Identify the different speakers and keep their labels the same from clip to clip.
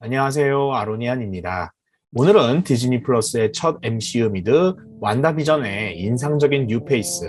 Speaker 1: 안녕하세요. 아로니안입니다. 오늘은 디즈니 플러스의 첫 MCU 미드 완다비전의 인상적인 뉴페이스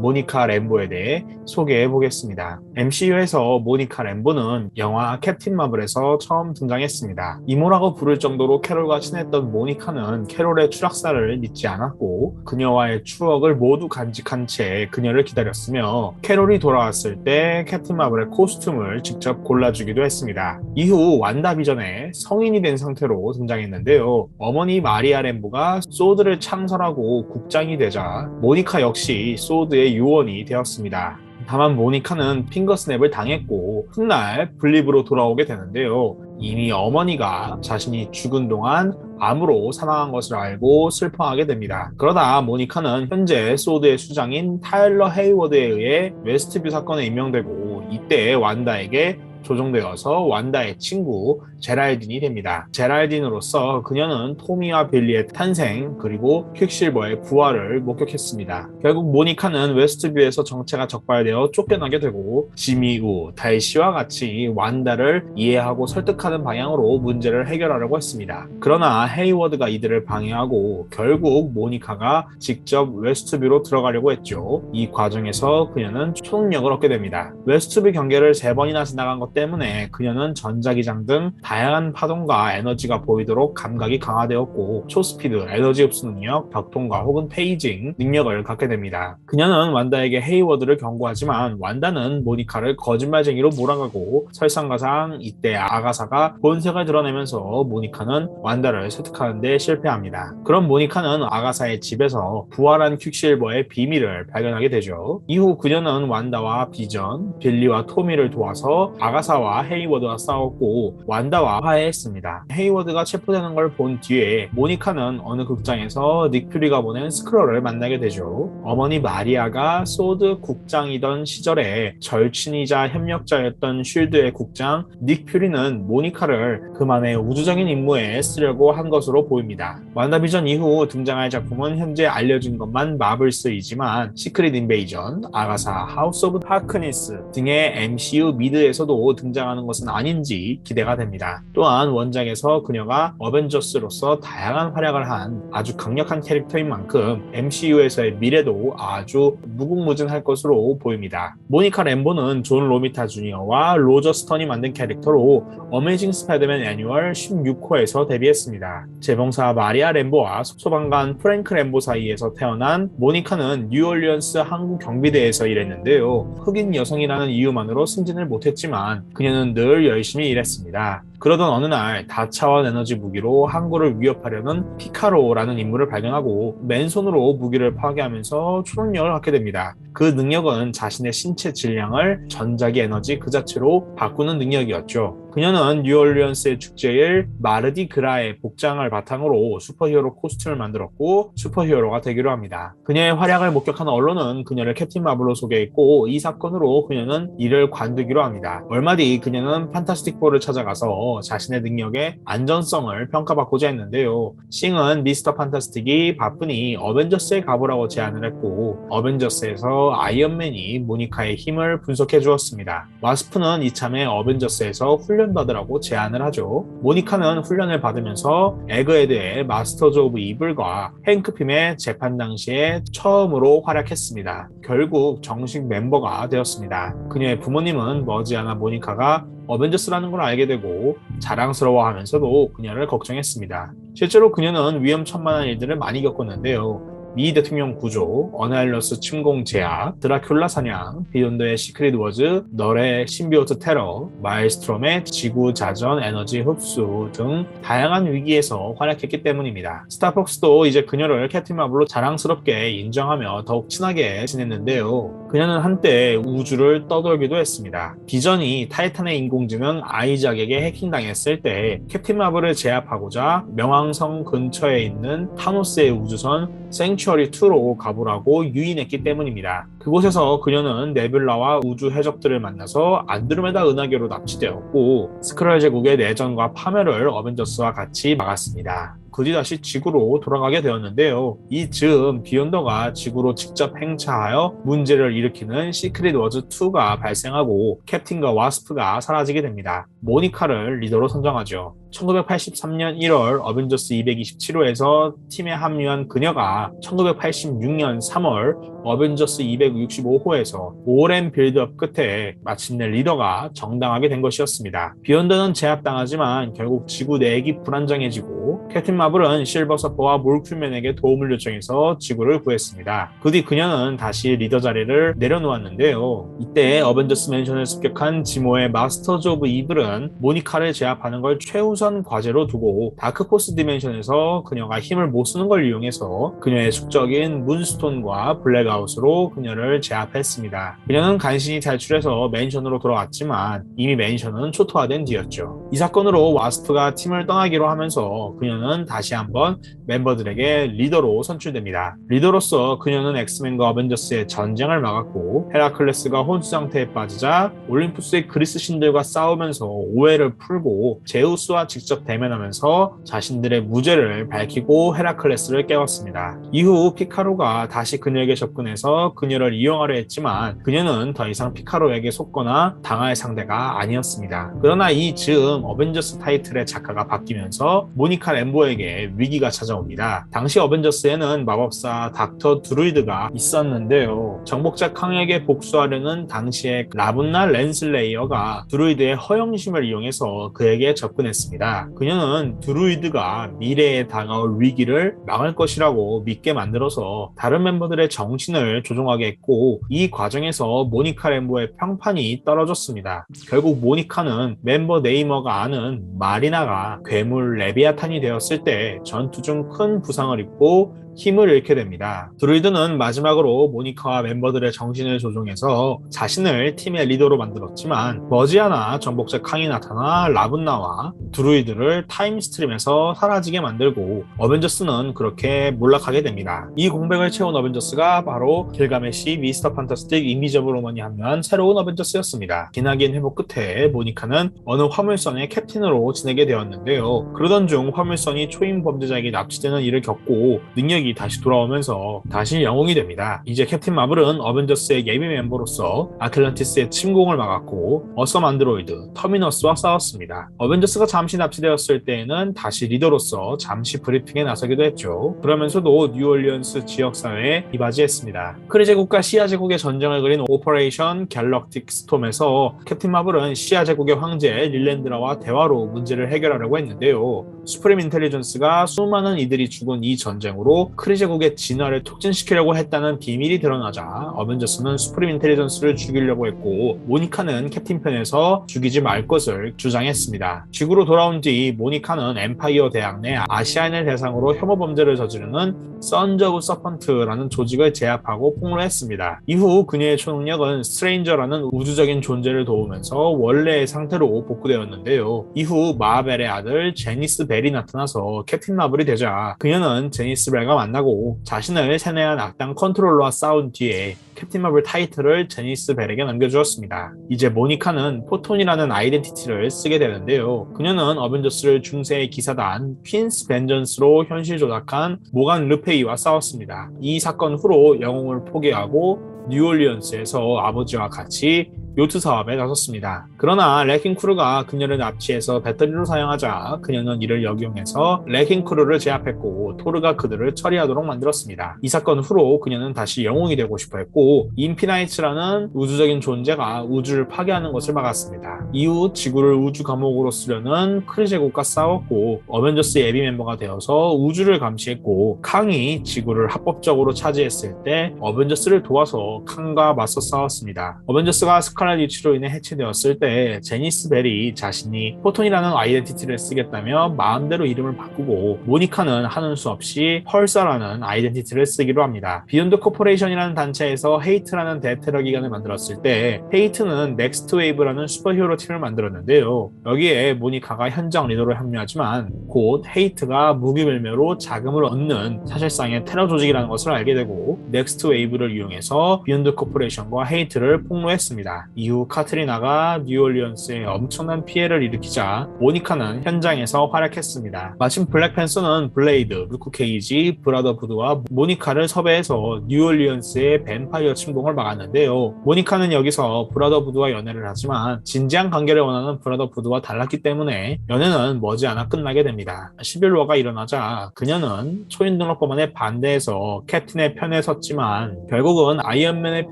Speaker 1: 모니카 램보에 대해 소개해 보겠습니다. MCU에서 모니카 램보는 영화 캡틴 마블에서 처음 등장했습니다. 이모라고 부를 정도로 캐롤과 친했던 모니카는 캐롤의 추락사를 믿지 않았고 그녀와의 추억을 모두 간직한 채 그녀를 기다렸으며 캐롤이 돌아왔을 때 캡틴 마블의 코스튬을 직접 골라주기도 했습니다. 이후 완다비전에 성인이 된 상태로 등장했는데요. 어머니 마리아 램보가 소드를 창설하고 국장이 되자 모니카 역시 소드의 요원이 되었습니다. 다만 모니카는 핑거스냅을 당했고 훗날 블립으로 돌아오게 되는데요. 이미 어머니가 자신이 죽은 동안 암으로 사망한 것을 알고 슬퍼하게 됩니다. 그러다 모니카는 현재 소드의 수장인 타일러 헤이워드에 의해 웨스트뷰 사건에 임명되고 이때 완다에게 조종되어서 완다의 친구 제랄딘이 됩니다. 제랄딘으로서 그녀는 토미와 빌리의 탄생 그리고 퀵실버의 부활을 목격했습니다. 결국 모니카는 웨스트뷰에서 정체가 적발되어 쫓겨나게 되고 지미 우, 달시와 같이 완다를 이해하고 설득하는 방향으로 문제를 해결하려고 했습니다. 그러나 헤이워드가 이들을 방해하고 결국 모니카가 직접 웨스트뷰로 들어가려고 했죠. 이 과정에서 그녀는 초능력을 얻게 됩니다. 웨스트뷰 경계를 3번이나 지나간 것 때문에 그녀는 전자기장 등 다양한 파동과 에너지가 보이도록 감각이 강화되었고 초스피드, 에너지 흡수 능력, 벽통과 혹은 페이징 능력을 갖게 됩니다. 그녀는 완다에게 헤이워드를 경고하지만 완다는 모니카를 거짓말쟁이로 몰아가고 설상가상 이때 아가사가 본색을 드러내면서 모니카는 완다를 설득하는 데 실패합니다. 그럼 모니카는 아가사의 집에서 부활한 퀵실버의 비밀을 발견하게 되죠. 이후 그녀는 완다와 비전, 빌리와 토미를 도와서 아가사와 헤이워드와 싸웠고 완다와 화해했습니다. 헤이워드가 체포되는 걸 본 뒤에 모니카는 어느 극장에서 닉 퓨리가 보낸 스크롤을 만나게 되죠. 어머니 마리아가 소드 국장이던 시절에 절친이자 협력자였던 쉴드의 국장 닉 퓨리는 모니카를 그만의 우주적인 임무에 쓰려고 한 것으로 보입니다. 완다비전 이후 등장할 작품은 현재 알려진 것만 마블스이지만 시크릿 인베이전, 아가사, 하우스 오브 하크니스 등의 MCU 미드에서도 등장하는 것은 아닌지 기대가 됩니다. 또한 원작에서 그녀가 어벤져스로서 다양한 활약을 한 아주 강력한 캐릭터인 만큼 MCU에서의 미래도 아주 무궁무진할 것으로 보입니다. 모니카 램보는 존 로미타 주니어와 로저 스턴이 만든 캐릭터로 어메이징 스파이더맨 애니얼 16호에서 데뷔했습니다. 재봉사 마리아 램보와 소방관 프랭크 램보 사이에서 태어난 모니카는 뉴올리언스 항공 경비대에서 일했는데요. 흑인 여성이라는 이유만으로 승진을 못했지만 그녀는 늘 열심히 일했습니다. 그러던 어느 날 다차원 에너지 무기로 항구를 위협하려는 피카로라는 인물을 발견하고 맨손으로 무기를 파괴하면서 초능력을 갖게 됩니다. 그 능력은 자신의 신체 질량을 전자기 에너지 그 자체로 바꾸는 능력이었죠. 그녀는 뉴올리언스의 축제일 마르디 그라의 복장을 바탕으로 슈퍼히어로 코스튬을 만들었고 슈퍼히어로가 되기로 합니다. 그녀의 활약을 목격한 언론은 그녀를 캡틴 마블로 소개했고 이 사건으로 그녀는 이를 관두기로 합니다. 얼마 뒤 그녀는 판타스틱 4를 찾아가서 자신의 능력의 안전성을 평가받고자 했는데요. 싱은 미스터 판타스틱이 바쁘니 어벤져스에 가보라고 제안을 했고 어벤져스에서 아이언맨이 모니카의 힘을 분석해 주었습니다. 와스프는 이참에 어벤져스에서 훈련받으라고 제안을 하죠. 모니카는 훈련을 받으면서 에그헤드의 마스터즈 오브 이블과 행크 핌의 재판 당시에 처음으로 활약했습니다. 결국 정식 멤버가 되었습니다. 그녀의 부모님은 머지않아 모니카가 어벤져스라는 걸 알게 되고 자랑스러워하면서도 그녀를 걱정했습니다. 실제로 그녀는 위험천만한 일들을 많이 겪었는데요. 미 대통령 구조, 어나일러스 침공 제압, 드라큘라 사냥, 비욘드의 시크릿 워즈, 널의 신비오트 테러, 마일스트롬의 지구 자전 에너지 흡수 등 다양한 위기에서 활약했기 때문입니다. 스타폭스도 이제 그녀를 캡틴 마블로 자랑스럽게 인정하며 더욱 친하게 지냈는데요. 그녀는 한때 우주를 떠돌기도 했습니다. 비전이 타이탄의 인공지능 아이작에게 해킹당했을 때 캡틴 마블을 제압하고자 명왕성 근처에 있는 타노스의 우주선 생츄어리2로 가보라고 유인했기 때문입니다. 그곳에서 그녀는 네뷸라와 우주 해적들을 만나서 안드로메다 은하계로 납치되었고 스크럴 제국의 내전과 파멸을 어벤져스와 같이 막았습니다. 그 뒤 다시 지구로 돌아가게 되었는데요. 이 즈음 비욘더가 지구로 직접 행차하여 문제를 일으키는 시크릿 워즈 2가 발생하고 캡틴과 와스프가 사라지게 됩니다. 모니카를 리더로 선정하죠. 1983년 1월 어벤져스 227호에서 팀에 합류한 그녀가 1986년 3월 어벤져스 265호에서 오랜 빌드업 끝에 마침내 리더가 정당하게 된 것이었습니다. 비욘드는 제압당하지만 결국 지구 내역이 불안정해지고 캡틴 마블은 실버 서퍼와 몰쿨맨에게 도움을 요청해서 지구를 구했습니다. 그 뒤 그녀는 다시 리더 자리를 내려놓았는데요. 이때 어벤져스 맨션을 습격한 지모의 마스터즈 오브 이블은 모니카를 제압하는 걸 최우선 과제로 두고 다크포스 디멘션에서 그녀가 힘을 못 쓰는 걸 이용해서 그녀의 숙적인 문스톤과 블랙아웃으로 그녀를 제압했습니다. 그녀는 간신히 탈출해서 맨션으로 돌아왔지만 이미 맨션은 초토화된 뒤였죠. 이 사건으로 와스프가 팀을 떠나기로 하면서 그녀는 다시 한번 멤버들에게 리더로 선출됩니다. 리더로서 그녀는 엑스맨과 어벤져스의 전쟁을 막았고 헤라클레스가 혼수 상태에 빠지자 올림푸스의 그리스 신들과 싸우면서 오해를 풀고 제우스와 직접 대면하면서 자신들의 무죄를 밝히고 헤라클레스를 깨웠습니다. 이후 피카로가 다시 그녀에게 접근해서 그녀를 이용하려 했지만 그녀는 더 이상 피카로에게 속거나 당할 상대가 아니었습니다. 그러나 이 즈음 어벤져스 타이틀의 작가가 바뀌면서 모니카 램보에게 위기가 찾아옵니다. 당시 어벤져스에는 마법사 닥터 드루이드가 있었는데요. 정복자 캉에게 복수하려는 당시의 라분나 렌슬레이어가 드루이드의 허영심을 이용해서 그에게 접근했습니다. 그녀는 드루이드가 미래에 다가올 위기를 막을 것이라고 믿게 만들어서 다른 멤버들의 정신을 조종하게 했고 이 과정에서 모니카 램보의 평판이 떨어졌습니다. 결국 모니카는 멤버 네이머가 아는 마리나가 괴물 레비아탄이 되었을 때 전투 중 큰 부상을 입고 힘을 잃게 됩니다. 드루이드는 마지막으로 모니카와 멤버들의 정신을 조종해서 자신을 팀의 리더로 만들었지만 머지않아 정복자 캉이 나타나 라분나와 드루이드를 타임스트림에서 사라지게 만들고 어벤져스는 그렇게 몰락하게 됩니다. 이 공백을 채운 어벤져스가 바로 길가메시, 미스터 판타스틱, 인비저블 우먼이 합류한 새로운 어벤져스였습니다. 기나긴 회복 끝에 모니카는 어느 화물선의 캡틴으로 지내게 되었는데요. 그러던 중 화물선이 초임 범죄자에게 납치되는 일을 겪고 능력이 다시 돌아오면서 다시 영웅이 됩니다. 이제 캡틴 마블은 어벤져스의 예비 멤버로서 아틀란티스의 침공을 막았고 어썸 안드로이드, 터미너스와 싸웠습니다. 어벤져스가 잠시 납치되었을 때에는 다시 리더로서 잠시 브리핑에 나서기도 했죠. 그러면서도 뉴올리언스 지역사회에 이바지했습니다. 크리 제국과 시아 제국의 전쟁을 그린 오퍼레이션 갤럭틱 스톰에서 캡틴 마블은 시아 제국의 황제 릴랜드라와 대화로 문제를 해결하려고 했는데요. 수프림 인텔리전스가 수많은 이들이 죽은 이 전쟁으로 크리 제국의 진화를 촉진시키려고 했다는 비밀이 드러나자 어벤져스는 수프림 인텔리전스를 죽이려고 했고 모니카는 캡틴 편에서 죽이지 말 것을 주장했습니다. 지구로 돌아온 뒤 모니카는 엠파이어 대학 내 아시아인을 대상으로 혐오 범죄를 저지르는 선즈 오브 서펀트라는 조직을 제압하고 폭로했습니다. 이후 그녀의 초능력은 스트레인저라는 우주적인 존재를 도우면서 원래의 상태로 복구되었는데요. 이후 마벨의 아들 제니스 벨이 나타나서 캡틴 마블이 되자 그녀는 제니스 벨과 만나고 자신을 세뇌한 악당 컨트롤러와 싸운 뒤에 캡틴 마블 타이틀을 제니스 벨에게 넘겨주었습니다. 이제 모니카는 포톤이라는 아이덴티티를 쓰게 되는데요. 그녀는 어벤져스를 중세의 기사단 퀸스 벤전스로 현실 조작한 모간 르페이와 싸웠습니다. 이 사건 후로 영웅을 포기하고 뉴올리언스에서 아버지와 같이 요트 사업에 나섰습니다. 그러나 레킹 크루가 그녀를 납치해서 배터리로 사용하자 그녀는 이를 역이용해서 레킹 크루를 제압했고 토르가 그들을 처리하도록 만들었습니다. 이 사건 후로 그녀는 다시 영웅이 되고 싶어 했고 인피나이츠라는 우주적인 존재가 우주를 파괴하는 것을 막았습니다. 이후 지구를 우주 감옥으로 쓰려는 크리 제국과 싸웠고 어벤져스 예비 멤버가 되어서 우주를 감시했고 캉이 지구를 합법적으로 차지했을 때 어벤져스를 도와서 캉과 맞서 싸웠습니다. 어벤져스가 스칼렛 위치로 인해 해체되었을 때 제니스 벨이 자신이 포톤이라는 아이덴티티를 쓰겠다며 마음대로 이름을 바꾸고 모니카는 하는 수 없이 펄사라는 아이덴티티를 쓰기로 합니다. 비욘드 코퍼레이션이라는 단체에서 헤이트라는 대테러 기관을 만들었을 때 헤이트는 넥스트 웨이브라는 슈퍼히어로 팀을 만들었는데요. 여기에 모니카가 현장 리더로 합류하지만 곧 헤이트가 무기멸매로 자금을 얻는 사실상의 테러 조직이라는 것을 알게 되고 넥스트 웨이브를 이용해서 비욘드 코퍼레이션과 헤이트를 폭로했습니다. 이후 카트리나가 뉴올리언스에 엄청난 피해를 일으키자 모니카는 현장에서 활약했습니다. 마침 블랙팬서는 블레이드, 루크 케이지, 브라더부드와 모니카를 섭외해서 뉴올리언스의 뱀파이어 침공을 막았는데요. 모니카는 여기서 브라더부드와 연애를 하지만 진지한 관계를 원하는 브라더부드와 달랐기 때문에 연애는 머지않아 끝나게 됩니다. 시빌워가 일어나자 그녀는 초인 등록법안에 반대해서 캡틴의 편에 섰지만 결국은 아이언맨의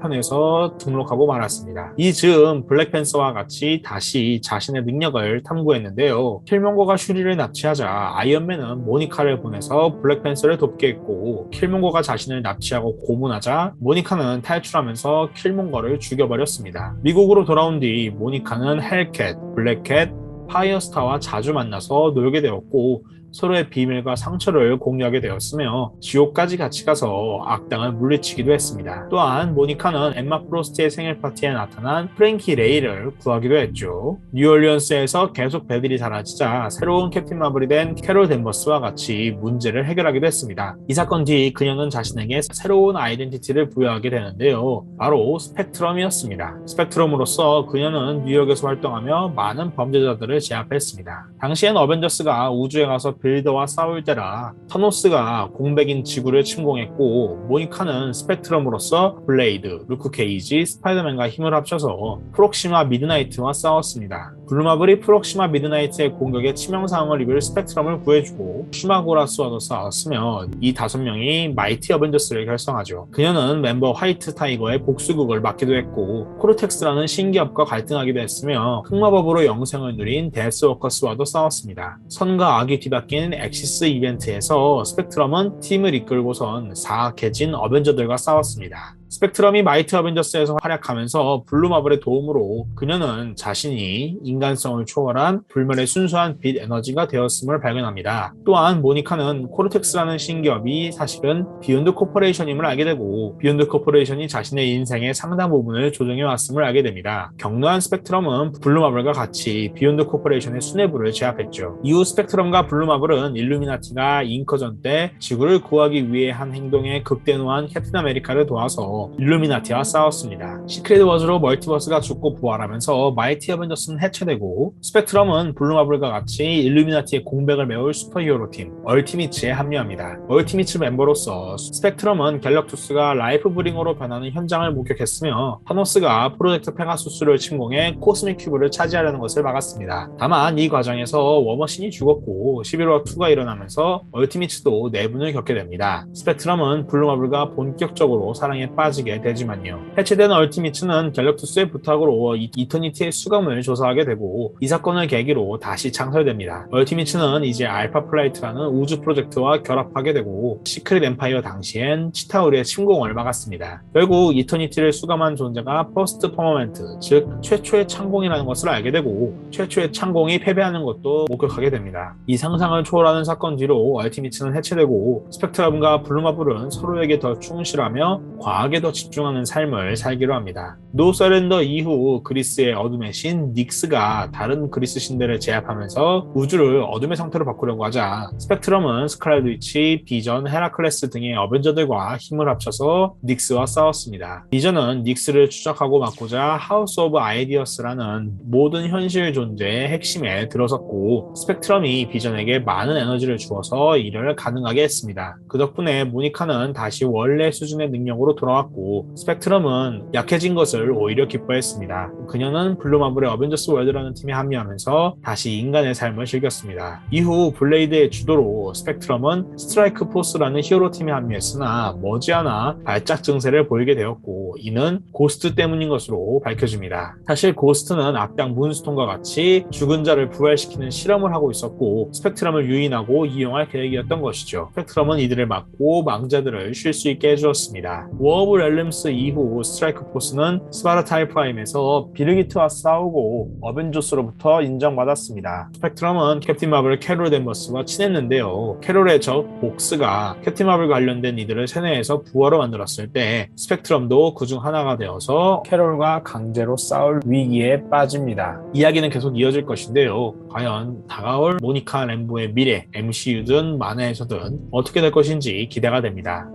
Speaker 1: 편에서 등록하고 말았습니다. 이 즈음 블랙팬서와 같이 다시 자신의 능력을 탐구했는데요. 킬몽고가 슈리를 납치하자 아이언맨은 모니카를 보내서 블랙팬서를 돕게 했고 킬몽고가 자신을 납치하고 고문하자 모니카는 탈출하면서 킬몽고를 죽여버렸습니다. 미국으로 돌아온 뒤 모니카는 헬캣, 블랙캣, 파이어스타와 자주 만나서 놀게 되었고 서로의 비밀과 상처를 공유하게 되었으며 지옥까지 같이 가서 악당을 물리치기도 했습니다. 또한 모니카는 엠마 프로스트의 생일 파티에 나타난 프랭키 레이를 구하기도 했죠. 뉴올리언스에서 계속 배들이 사라지자 새로운 캡틴 마블이 된 캐롤 댄버스와 같이 문제를 해결하기도 했습니다. 이 사건 뒤 그녀는 자신에게 새로운 아이덴티티를 부여하게 되는데요. 바로 스펙트럼이었습니다. 스펙트럼으로서 그녀는 뉴욕에서 활동하며 많은 범죄자들을 제압했습니다. 당시엔 어벤져스가 우주에 가서 빌더와 싸울 때라 타노스가 공백인 지구를 침공했고 모니카는 스펙트럼으로서 블레이드, 루크 케이지, 스파이더맨과 힘을 합쳐서 프록시마 미드나이트와 싸웠습니다. 블루마블이 프록시마 미드나이트의 공격에 치명상을 입을 스펙트럼을 구해주고 슈마고라스와도 싸웠으며 이 5명이 마이티 어벤져스를 결성하죠. 그녀는 멤버 화이트 타이거의 복수극을 맡기도 했고 코르텍스라는 신기업과 갈등하기도 했으며 흑마법으로 영생을 누린 데스워커스와도 싸웠습니다. 선과 악이 뒤바뀐 엑시스 이벤트에서 스펙트럼은 팀을 이끌고선 사악해진 어벤져들과 싸웠습니다. 스펙트럼이 마이티 어벤져스에서 활약하면서 블루마블의 도움으로 그녀는 자신이 인간성을 초월한 불멸의 순수한 빛 에너지가 되었음을 발견합니다. 또한 모니카는 코르텍스라는 신기업이 사실은 비욘드 코퍼레이션임을 알게 되고 비욘드 코퍼레이션이 자신의 인생의 상당 부분을 조정해 왔음을 알게 됩니다. 격노한 스펙트럼은 블루마블과 같이 비욘드 코퍼레이션의 수뇌부를 제압했죠. 이후 스펙트럼과 블루마블은 일루미나티가 잉커전 때 지구를 구하기 위해 한 행동에 극대노한 캡틴 아메리카를 도와서 일루미나티와 싸웠습니다. 시크릿 워즈로 멀티버스가 죽고 부활하면서 마이티 어벤져스는 해체되고 스펙트럼은 블루마블과 같이 일루미나티의 공백을 메울 슈퍼히어로 팀 얼티미츠에 합류합니다. 얼티미츠 멤버로서 스펙트럼은 갤럭투스가 라이프 브링어로 변하는 현장을 목격했으며 타노스가 프로젝트 페가수스를 침공해 코스믹 큐브를 차지하려는 것을 막았습니다. 다만 이 과정에서 워머신이 죽었고 11화 2가 일어나면서 얼티미츠도 내분을 겪게 됩니다. 스펙트럼은 블루마블과 본격적으로 사랑에 빠지게 되지만요. 해체된 얼티미츠는 갤럭투스의 부탁으로 이터니티의 수검을 조사하게 되고 이 사건을 계기로 다시 창설됩니다. 얼티미츠는 이제 알파 플라이트라는 우주 프로젝트와 결합하게 되고 시크릿 엠파이어 당시엔 치타우리의 침공을 막았습니다. 결국 이터니티를 수감한 존재가 퍼스트 퍼머멘트, 즉 최초의 창공이라는 것을 알게 되고 최초의 창공이 패배하는 것도 목격하게 됩니다. 이 상상을 초월하는 사건 뒤로 얼티미츠는 해체되고 스펙트럼과 블루마블은 서로에게 더 충실하며 과학에 더 집중하는 삶을 살기로 합니다. 노 서렌더 이후 그리스의 어둠의 신 닉스가 다른 그리스 신들을 제압하면서 우주를 어둠의 상태로 바꾸려고 하자 스펙트럼은 스칼렛 위치, 비전, 헤라클레스 등의 어벤져들과 힘을 합쳐서 닉스와 싸웠습니다. 비전은 닉스를 추적하고 막고자 하우스 오브 아이디어스라는 모든 현실 존재의 핵심에 들어섰고 스펙트럼이 비전에게 많은 에너지를 주어서 이를 가능하게 했습니다. 그 덕분에 모니카는 다시 원래 수준의 능력으로 돌아왔고 스펙트럼은 약해진 것을 오히려 기뻐했습니다. 그녀는 블루마블의 어벤져스 월드라는 팀에 합류하면서 다시 인간의 삶을 즐겼습니다. 이후 블레이드의 주도로 스펙트럼은 스트라이크 포스라는 히어로 팀에 합류했으나 머지않아 발작 증세를 보이게 되었고 이는 고스트 때문인 것으로 밝혀집니다. 사실 고스트는 악당 문스톤과 같이 죽은 자를 부활시키는 실험을 하고 있었고 스펙트럼을 유인하고 이용할 계획이었던 것이죠. 스펙트럼은 이들을 막고 망자들을 쉴 수 있게 해주었습니다. 워 오브 렐름스 이후 스트라이크 포스는 스파르타이 프라임에서 비르기트와 싸우고 어벤져스로부터 인정받았습니다. 스펙트럼은 캡틴 마블 캐롤 댄버스와 친했는데요. 캐롤의 적 복스가 캡틴 마블 관련된 이들을 세뇌해서 부하로 만들었을 때 스펙트럼도 그중 하나가 되어서 캐롤과 강제로 싸울 위기에 빠집니다. 이야기는 계속 이어질 것인데요. 과연 다가올 모니카 램보의 미래, MCU든 만화에서든 어떻게 될 것인지 기대가 됩니다.